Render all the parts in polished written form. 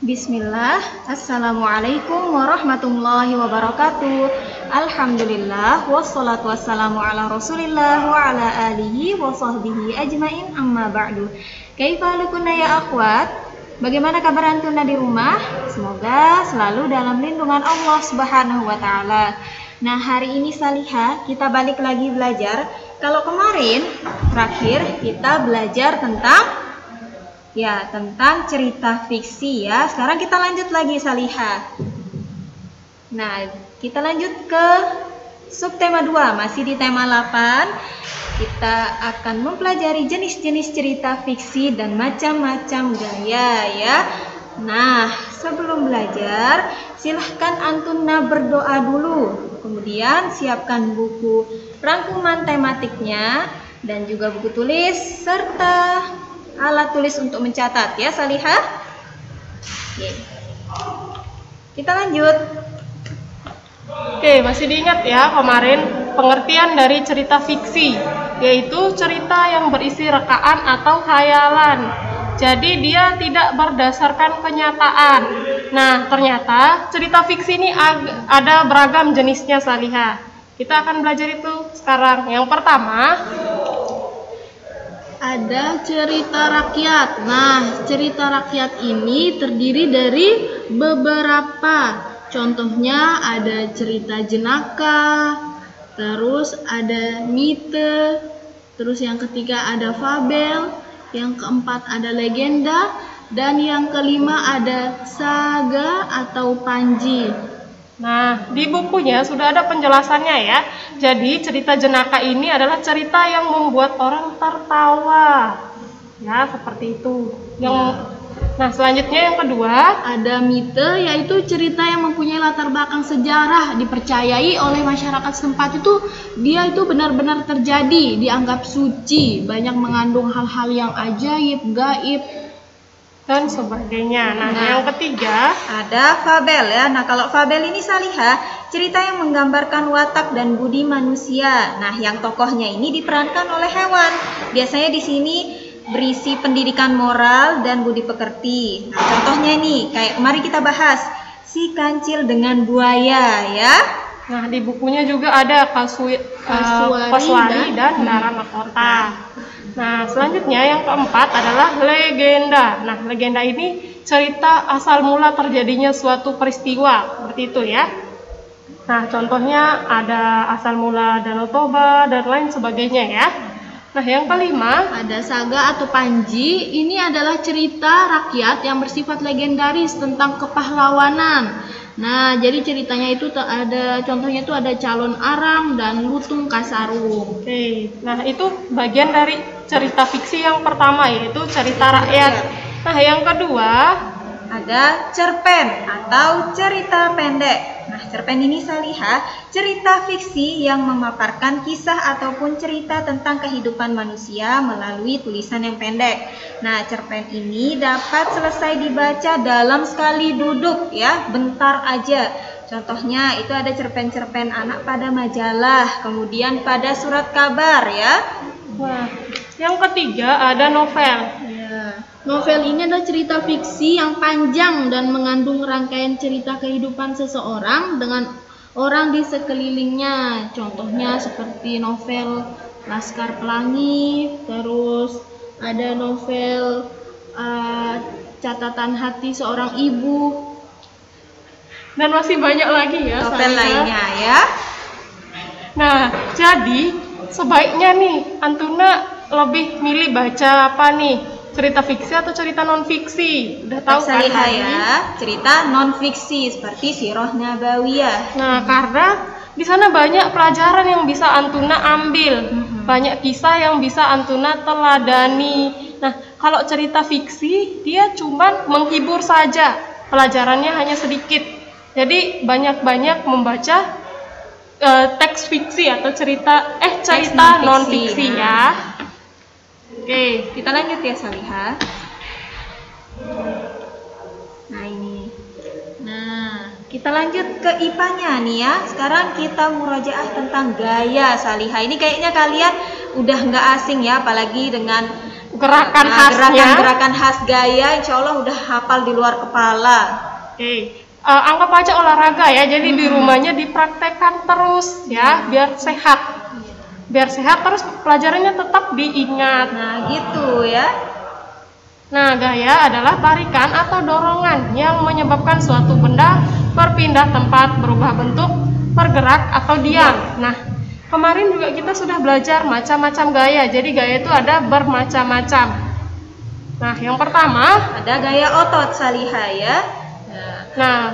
Bismillah, Assalamualaikum warahmatullahi wabarakatuh. Alhamdulillah, wassalatu wassalamu ala rasulillah wa ala alihi wa sahbihi ajmain, amma ba'du. Kaifa halukunna ya akhwat? Bagaimana kabar antuna di rumah? Semoga selalu dalam lindungan Allah subhanahu wa ta'ala. Nah, hari ini Salihah kita balik lagi belajar. Kalau kemarin terakhir kita belajar tentang cerita fiksi ya. Sekarang kita lanjut lagi Salihah. Nah, kita lanjut ke subtema 2, masih di tema 8. Kita akan mempelajari jenis-jenis cerita fiksi dan macam-macam gaya ya. Nah, sebelum belajar, silahkan antuna berdoa dulu. Kemudian siapkan buku rangkuman tematiknya dan juga buku tulis serta alat tulis untuk mencatat ya Salihah. Oke. Kita lanjut. Oke, masih diingat ya kemarin pengertian dari cerita fiksi, yaitu cerita yang berisi rekaan atau khayalan. Jadi dia tidak berdasarkan kenyataan. Nah, ternyata cerita fiksi ini ada beragam jenisnya Salihah. Kita akan belajar itu sekarang. Yang pertama, ada cerita rakyat. Nah, cerita rakyat ini terdiri dari beberapa. Contohnya ada cerita jenaka, terus ada mite, terus yang ketiga ada fabel, yang keempat ada legenda, dan yang kelima ada saga atau panji. nah, di bukunya sudah ada penjelasannya ya. Jadi cerita jenaka ini adalah cerita yang membuat orang tertawa. Ya, seperti itu. Nah, selanjutnya yang kedua, ada mite, yaitu cerita yang mempunyai latar belakang sejarah, dipercayai oleh masyarakat setempat itu dia itu benar-benar terjadi, dianggap suci, banyak mengandung hal-hal yang ajaib, gaib, dan sebagainya. Nah, yang ketiga ada fabel ya. Nah, kalau fabel ini Salihah, cerita yang menggambarkan watak dan budi manusia. Nah, yang tokohnya ini diperankan oleh hewan. Biasanya di sini berisi pendidikan moral dan budi pekerti. Nah, contohnya nih, kayak kemarin kita bahas si kancil dengan buaya ya. Nah, di bukunya juga ada Koswari dan Dara Mahkota. Nah, selanjutnya yang keempat adalah legenda. Nah, legenda ini cerita asal mula terjadinya suatu peristiwa, seperti itu ya. Nah, contohnya ada asal mula Danau Toba dan lain sebagainya ya. Nah, yang kelima ada saga atau panji. Ini adalah cerita rakyat yang bersifat legendaris tentang kepahlawanan. Nah, jadi ceritanya itu ada, contohnya itu ada Calon Arang dan Lutung Kasarung. Oke, nah itu bagian dari cerita fiksi yang pertama, yaitu cerita rakyat. Nah, yang kedua ada cerpen atau cerita pendek. Nah, cerpen ini Salihah, cerita fiksi yang memaparkan kisah ataupun cerita tentang kehidupan manusia melalui tulisan yang pendek. Nah, cerpen ini dapat selesai dibaca dalam sekali duduk ya, bentar aja. Contohnya itu ada cerpen-cerpen anak pada majalah, kemudian pada surat kabar ya. Nah, yang ketiga ada novel. Novel ini adalah cerita fiksi yang panjang dan mengandung rangkaian cerita kehidupan seseorang dengan orang di sekelilingnya. Contohnya seperti novel Laskar Pelangi, terus ada novel Catatan Hati Seorang Ibu, dan masih banyak lagi ya novel lainnya ya. Nah, jadi sebaiknya nih Antuna lebih milih baca apa nih? Cerita fiksi atau cerita non fiksi? Udah tahu kan Salihah ya, cerita non fiksi seperti Sirah Nabawiyah. Nah, karena di sana banyak pelajaran yang bisa Antuna ambil, banyak kisah yang bisa Antuna teladani. Nah, kalau cerita fiksi dia cuman menghibur saja, pelajarannya hanya sedikit. Jadi banyak-banyak membaca teks fiksi atau cerita non fiksi ya. Oke, kita lanjut ya Salihah. Nah, ini. Nah, kita lanjut ke IPA-nya nih ya. Sekarang kita murajaah tentang gaya Salihah. Ini kayaknya kalian udah nggak asing ya, apalagi dengan gerakan khasnya. Gerakan khas gaya, insya Allah udah hafal di luar kepala. Anggap aja olahraga ya, jadi di rumahnya dipraktekkan terus ya, biar sehat. Biar sehat terus pelajarannya tetap diingat. Nah gitu ya. Nah, gaya adalah tarikan atau dorongan yang menyebabkan suatu benda berpindah tempat, berubah bentuk, bergerak atau diam. Nah, kemarin juga kita sudah belajar macam-macam gaya. Jadi gaya itu ada bermacam-macam. Nah, yang pertama ada gaya otot Salihah ya. Nah,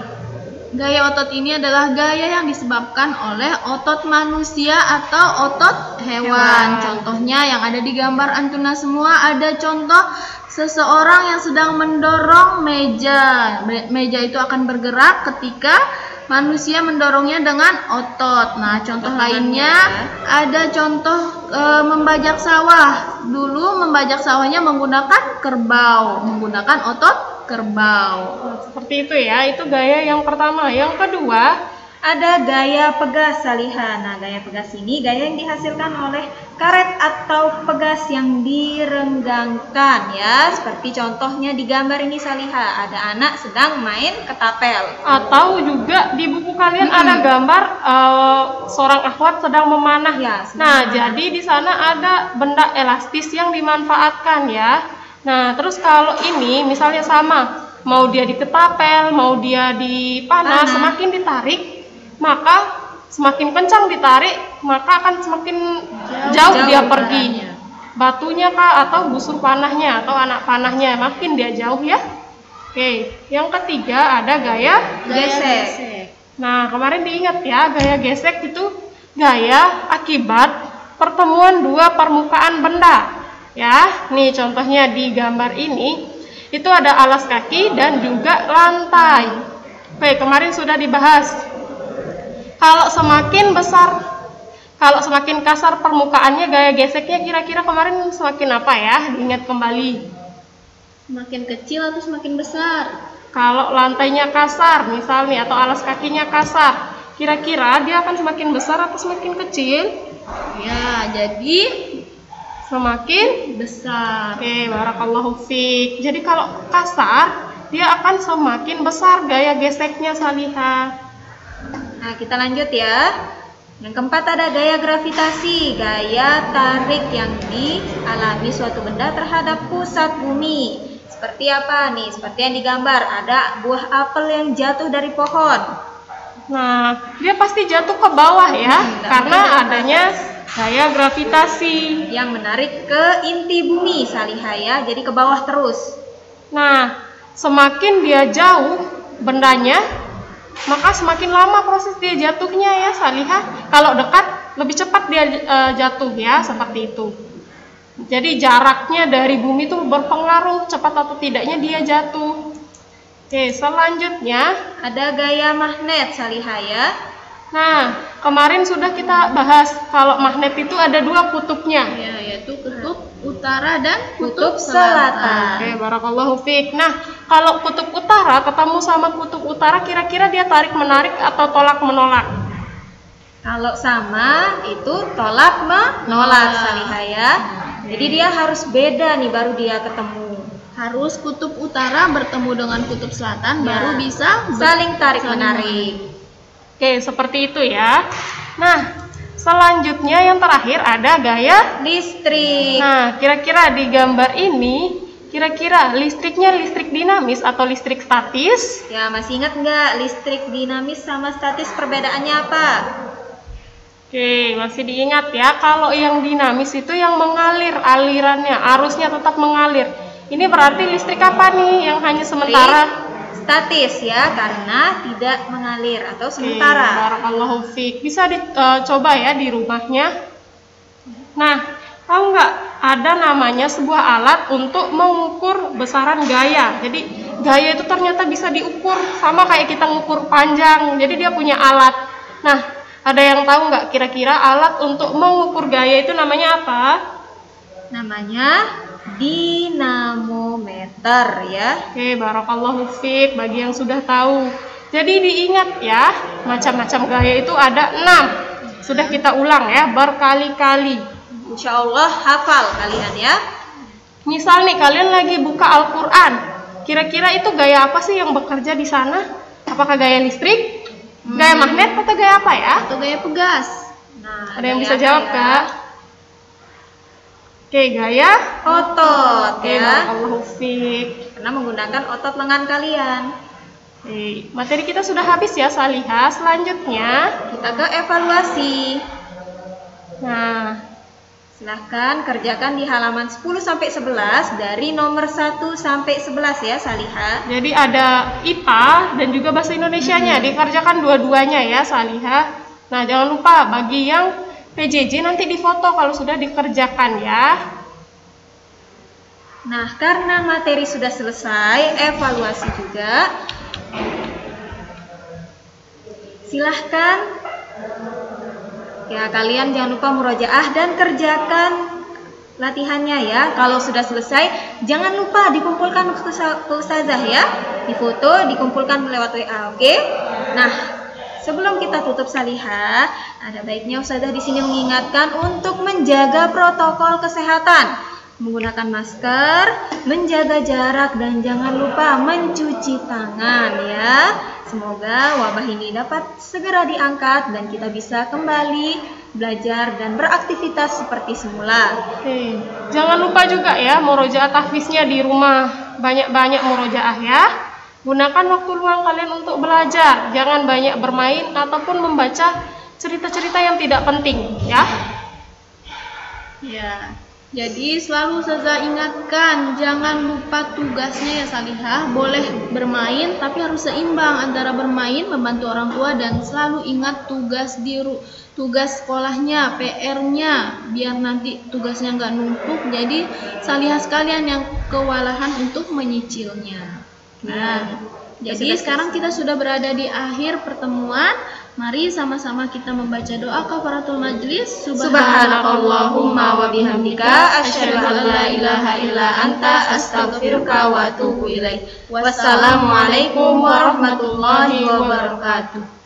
gaya otot ini adalah gaya yang disebabkan oleh otot manusia atau otot hewan. Contohnya yang ada di gambar Antuna semua, ada contoh seseorang yang sedang mendorong meja. Meja itu akan bergerak ketika manusia mendorongnya dengan otot. Nah, contoh lainnya ada contoh membajak sawah. Dulu membajak sawahnya menggunakan kerbau, menggunakan otot kerbau. Nah, seperti itu ya, itu gaya yang pertama. Yang kedua ada gaya pegas Salihah. Nah, gaya pegas ini gaya yang dihasilkan oleh karet atau pegas yang direnggangkan ya. Seperti contohnya di gambar ini Salihah, ada anak sedang main ketapel. Atau juga di buku kalian ada gambar seorang akhwat sedang memanah ya. Nah, jadi di sana ada benda elastis yang dimanfaatkan ya. Nah, terus kalau ini misalnya sama, mau dia diketapel, mau dia dipanah, semakin ditarik, maka semakin kencang ditarik, maka akan semakin jauh dia pergi. Batunya kah atau busur panahnya atau anak panahnya, makin dia jauh ya. Oke, yang ketiga ada gaya gesek. Nah, kemarin diingat ya, gaya gesek itu gaya akibat pertemuan dua permukaan benda. Ya, nih contohnya di gambar ini, itu ada alas kaki dan juga lantai. Oke, kemarin sudah dibahas. Kalau semakin besar, kalau semakin kasar permukaannya, gaya geseknya kira-kira kemarin semakin apa ya? Diingat kembali. Semakin kecil atau semakin besar? Kalau lantainya kasar misalnya atau alas kakinya kasar, kira-kira dia akan semakin besar atau semakin kecil? Ya, jadi semakin besar. Oke, barakallahu fiik. Jadi kalau kasar, dia akan semakin besar gaya geseknya Salihah. Nah, kita lanjut ya. Yang keempat ada gaya gravitasi, gaya tarik yang dialami suatu benda terhadap pusat bumi. Seperti apa nih? Seperti yang digambar, ada buah apel yang jatuh dari pohon. Nah, dia pasti jatuh ke bawah ya, karena adanya gaya gravitasi yang menarik ke inti bumi Salihah ya, jadi ke bawah terus. Nah, semakin dia jauh bendanya, maka semakin lama proses dia jatuhnya ya Salihah. Kalau dekat lebih cepat dia jatuh ya, seperti itu. Jadi jaraknya dari bumi itu berpengaruh cepat atau tidaknya dia jatuh. Oke, selanjutnya ada gaya magnet Salihah ya. Nah, kemarin sudah kita bahas kalau magnet itu ada dua kutubnya, ya, yaitu kutub utara dan kutub selatan. Oke, barakallahu fiik. Nah, kalau kutub utara ketemu sama kutub utara, kira-kira dia tarik menarik atau tolak menolak? Kalau sama itu tolak menolak Salihah ya. Jadi dia harus beda nih baru dia ketemu. Harus kutub utara bertemu dengan kutub selatan baru bisa saling tarik menarik. Oke, seperti itu ya. Nah, selanjutnya yang terakhir ada gaya listrik. Nah, kira-kira di gambar ini, kira-kira listriknya listrik dinamis atau listrik statis? Ya, masih ingat nggak listrik dinamis sama statis perbedaannya apa? Oke, masih diingat ya. Kalau yang dinamis itu yang mengalir alirannya, arusnya tetap mengalir. Ini berarti listrik apa nih yang hanya sementara? Statis ya, karena tidak mengalir atau sementara. Barakallahu fiik. Bisa dicoba ya di rumahnya. Nah, tahu nggak ada namanya sebuah alat untuk mengukur besaran gaya. Jadi gaya itu ternyata bisa diukur sama kayak kita ngukur panjang. Jadi dia punya alat. Nah, ada yang tahu nggak kira-kira alat untuk mengukur gaya itu namanya apa? Namanya dinamometer ya. Oke, barakallahu fiik bagi yang sudah tahu. Jadi diingat ya, macam-macam gaya itu ada 6. Sudah kita ulang ya berkali-kali. Insya Allah hafal kalian ya. Misal nih kalian lagi buka Al-Quran, kira-kira itu gaya apa sih yang bekerja di sana? Apakah gaya listrik, gaya magnet, atau gaya apa ya? Atau gaya pegas? Nah, Ada yang gaya bisa apa jawab ya? Kak? Oke, gaya Otot Oke, ya. barakallahu fiik. Karena menggunakan otot lengan kalian. Oke, materi kita sudah habis ya Salihah. Selanjutnya, Kita ke evaluasi. nah, Silahkan kerjakan di halaman 10 sampai 11 dari nomor 1 sampai 11 ya Salihah. jadi ada IPA dan juga bahasa Indonesianya. Dikerjakan dua-duanya ya Salihah. Nah, jangan lupa bagi yang PJJ nanti difoto kalau sudah dikerjakan ya. Nah, karena materi sudah selesai, evaluasi juga. Silahkan ya, kalian jangan lupa murojaah dan kerjakan latihannya ya. Kalau sudah selesai, jangan lupa dikumpulkan ke ustazah ya. Difoto, dikumpulkan lewat WA, oke? Nah, sebelum kita tutup Salihah, ada baiknya ustazah di sini mengingatkan untuk menjaga protokol kesehatan, menggunakan masker, menjaga jarak, dan jangan lupa mencuci tangan ya. Semoga wabah ini dapat segera diangkat dan kita bisa kembali belajar dan beraktivitas seperti semula. Oke, jangan lupa juga ya murojaah tahfiznya di rumah. Banyak-banyak murojaah ya. Gunakan waktu luang kalian untuk belajar. Jangan banyak bermain ataupun membaca cerita-cerita yang tidak penting ya. Ya. Jadi selalu Ustazah ingatkan, jangan lupa tugasnya ya Salihah. Boleh bermain tapi harus seimbang antara bermain, membantu orang tua, dan selalu ingat tugas sekolahnya, PR-nya, biar nanti tugasnya nggak numpuk. Jadi Salihah sekalian yang kewalahan untuk menyicilnya. Nah, jadi sekarang kita sudah berada di akhir pertemuan. Mari sama-sama kita membaca doa kafaratul majlis. Subhanakallahumma wa bihamdika asyhadu an la ilaha illa anta astaghfiruka wa atubu ilaik. Wassalamualaikum warahmatullahi wabarakatuh.